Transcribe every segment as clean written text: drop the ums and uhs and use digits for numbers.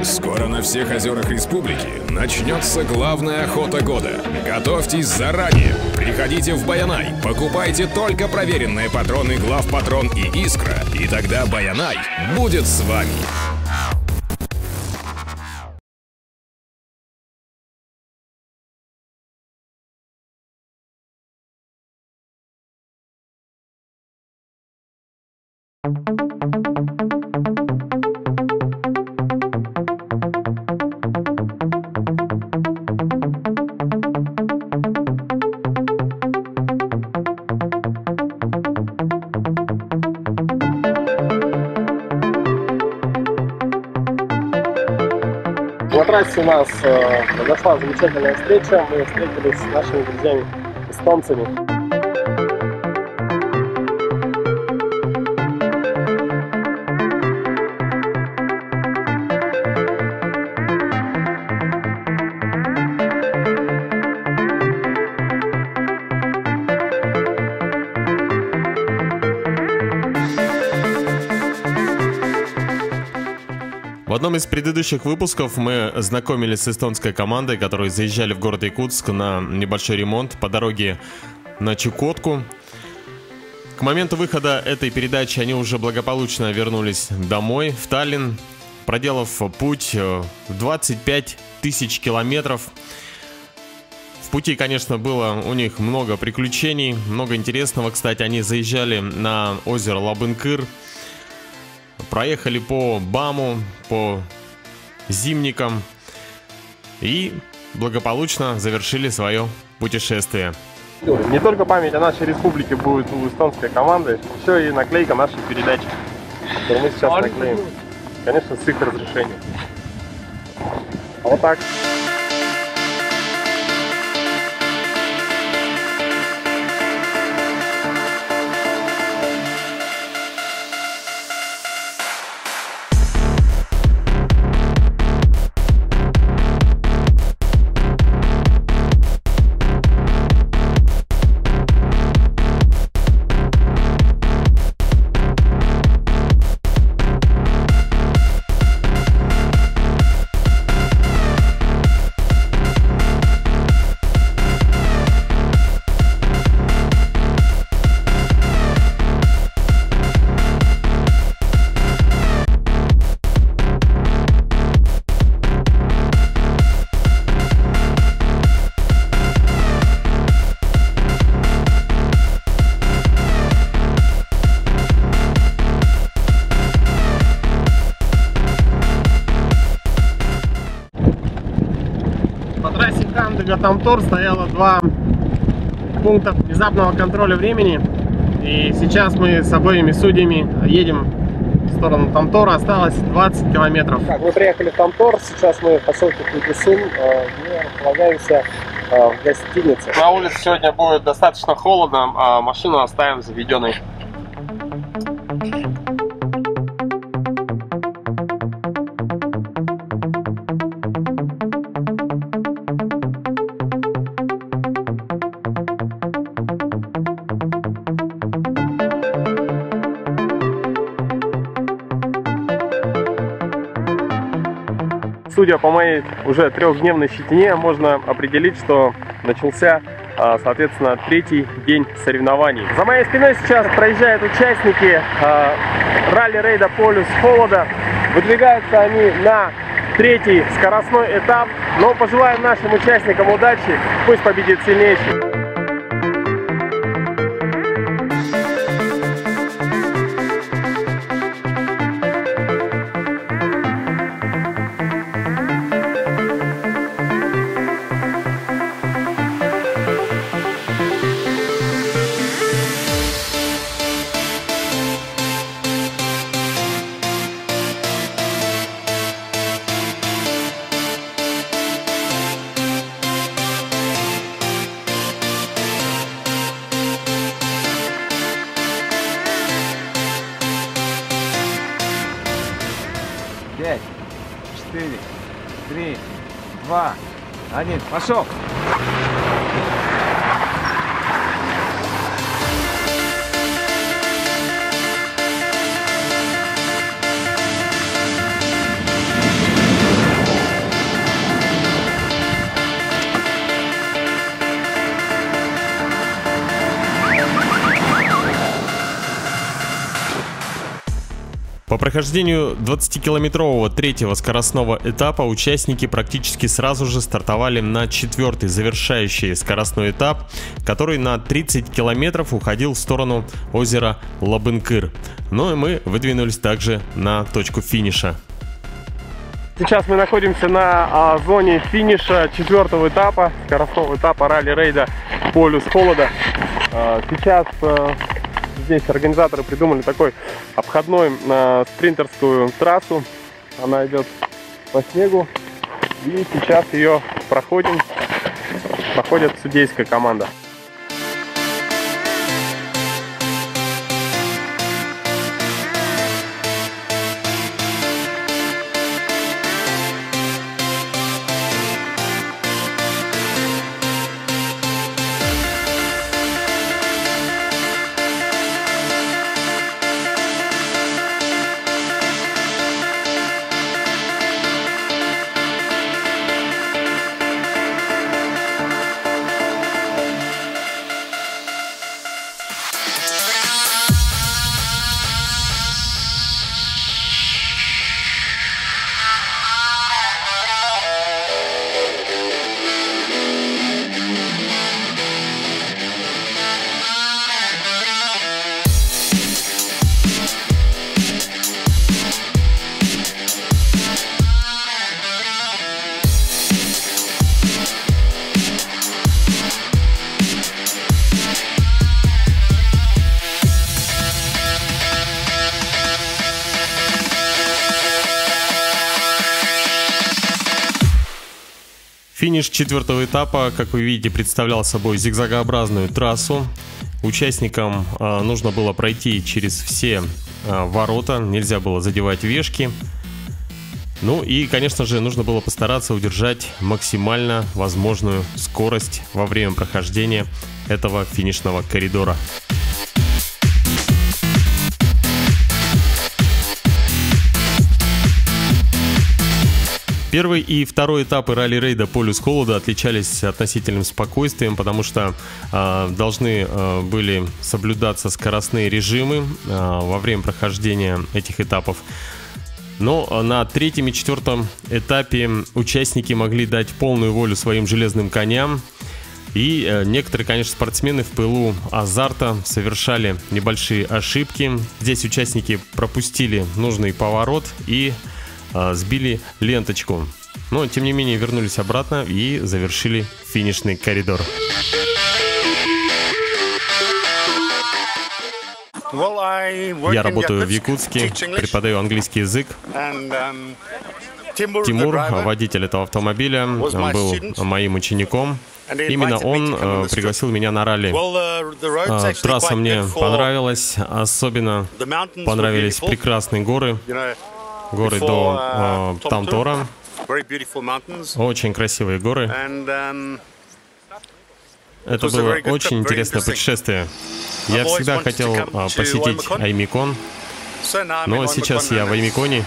Скоро на всех озерах республики начнется главная охота года. Готовьтесь заранее. Приходите в Баянай, покупайте только проверенные патроны Главпатрон и Искра, и тогда Баянай будет с вами. На трассе у нас произошла замечательная встреча. Мы встретились с нашими друзьями эстонцами. В одном из предыдущих выпусков мы знакомились с эстонской командой, которые заезжали в город Якутск на небольшой ремонт по дороге на Чукотку. К моменту выхода этой передачи они уже благополучно вернулись домой, в Таллин, проделав путь в 25 тысяч километров. В пути, конечно, было у них много приключений, много интересного. Кстати, они заезжали на озеро Лабынкыр, проехали по Баму, по Зимникам и благополучно завершили свое путешествие. Не только память о нашей республике будет у эстонской команды, еще и наклейка нашей передачи, которую мы сейчас наклеим. Конечно, с их разрешения. Вот так. Тамтор стояло два пункта внезапного контроля времени, и сейчас мы с обоими судьями едем в сторону Тамтора. Осталось 20 километров. Так, мы приехали в Тамтор, сейчас мы в поселке Куйбышев, где располагаемся в гостинице. На улице сегодня будет достаточно холодно, а машину оставим заведенной. Судя по моей уже трехдневной щетине, можно определить, что начался, соответственно, третий день соревнований. За моей спиной сейчас проезжают участники ралли-рейда «Полюс холода». Выдвигаются они на третий скоростной этап. Но пожелаем нашим участникам удачи, пусть победит сильнейший. Пять, 4, 3, 2, 1, пошел! По прохождению 20-километрового третьего скоростного этапа участники практически сразу же стартовали на 4-й завершающий скоростной этап, который на 30 километров уходил в сторону озера Лабынкыр. Ну и мы выдвинулись также на точку финиша. Сейчас мы находимся на зоне финиша 4-го этапа, скоростного этапа ралли-рейда «Полюс холода». Сейчас здесь организаторы придумали такой обходной спринтерскую трассу. Она идет по снегу. И сейчас ее проходит судейская команда. Финиш 4-го этапа, как вы видите, представлял собой зигзагообразную трассу. Участникам нужно было пройти через все ворота, нельзя было задевать вешки. Ну и, конечно же, нужно было постараться удержать максимально возможную скорость во время прохождения этого финишного коридора. Первый и второй этапы ралли-рейда «Полюс холода» отличались относительным спокойствием, потому что должны были соблюдаться скоростные режимы во время прохождения этих этапов. Но на третьем и четвертом этапе участники могли дать полную волю своим железным коням. И некоторые, конечно, спортсмены в пылу азарта совершали небольшие ошибки. Здесь участники пропустили нужный поворот и сбили ленточку. Но, тем не менее, вернулись обратно и завершили финишный коридор. Я работаю в Якутске, преподаю английский язык. Тимур, водитель этого автомобиля, был моим учеником. Именно он пригласил меня на ралли. Трасса мне понравилась, особенно понравились прекрасные горы. Горы до Тамтора. Очень красивые горы. Это было очень интересное путешествие. Я всегда хотел посетить Аймикон, но сейчас я в Аймиконе,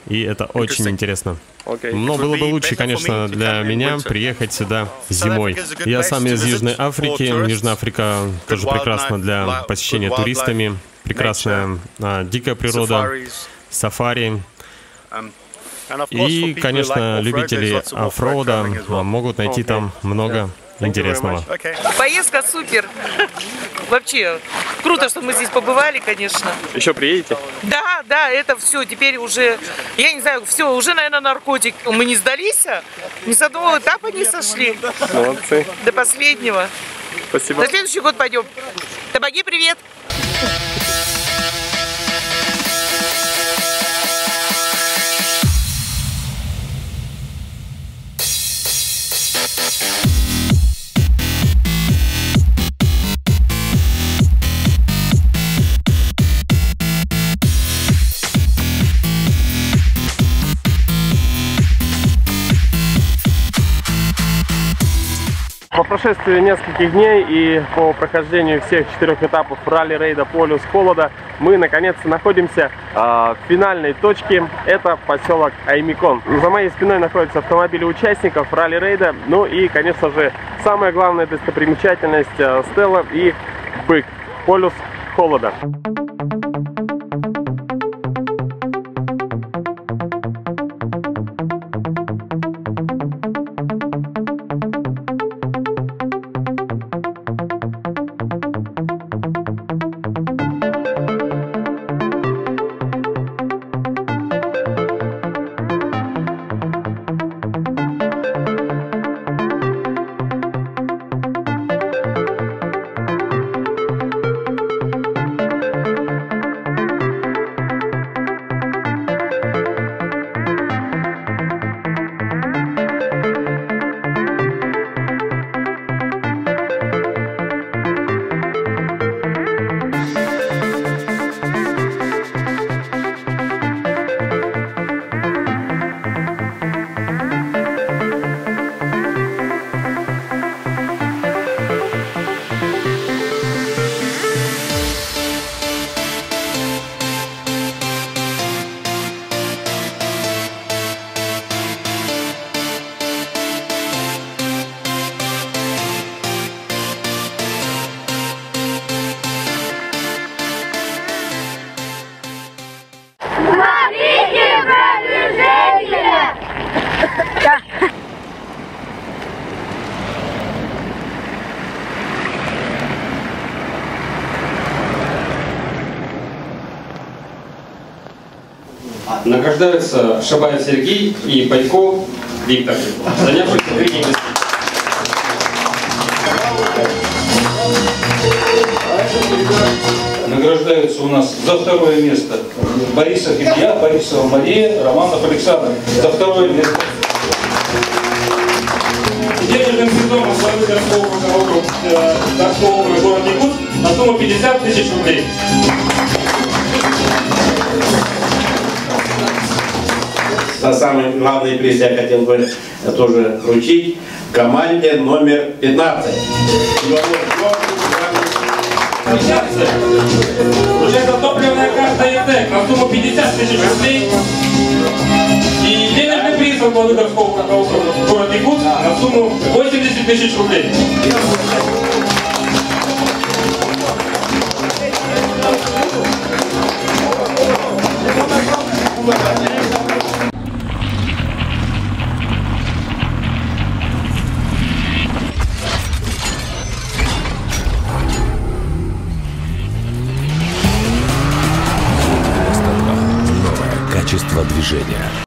и это очень интересно. Но было бы лучше, конечно, для меня приехать сюда зимой. Я сам из Южной Африки. Южная Африка тоже прекрасна для посещения туристами. Прекрасная дикая природа, сафари. И, конечно, любители оффроуда могут найти там много интересного. Поездка супер. Вообще, круто, что мы здесь побывали, конечно. Еще приедете? Да, это все, теперь уже, я не знаю, все, уже, наверное, наркотик. Мы не сдались, ни с одного этапа не сошли. Молодцы. До последнего. Спасибо. На следующий год пойдем. Табаги, привет. По прошествии нескольких дней и по прохождению всех 4 этапов ралли-рейда «Полюс холода» мы наконец-то находимся в финальной точке. Это поселок Аймикон. За моей спиной находятся автомобили участников ралли-рейда. Ну и, конечно же, самая главная достопримечательность стела и бык «Полюс холода». Награждаются Шабаев Сергей и Пайко Виктор, занявшихся третье место. Награждаются у нас за второе место Борисов Илья, Борисова Мария, Романов Александр. За второе место. Денежным призом главы городского округа города Якутск на сумму 50 тысяч рублей. За самый главный приз я хотел бы тоже вручить команде номер 15. Вручается топливная карта ЕТЭК на сумму 50 тысяч рублей. И денежный приз от главы городского округа города Якутск на сумму 80 тысяч рублей. Качество движения.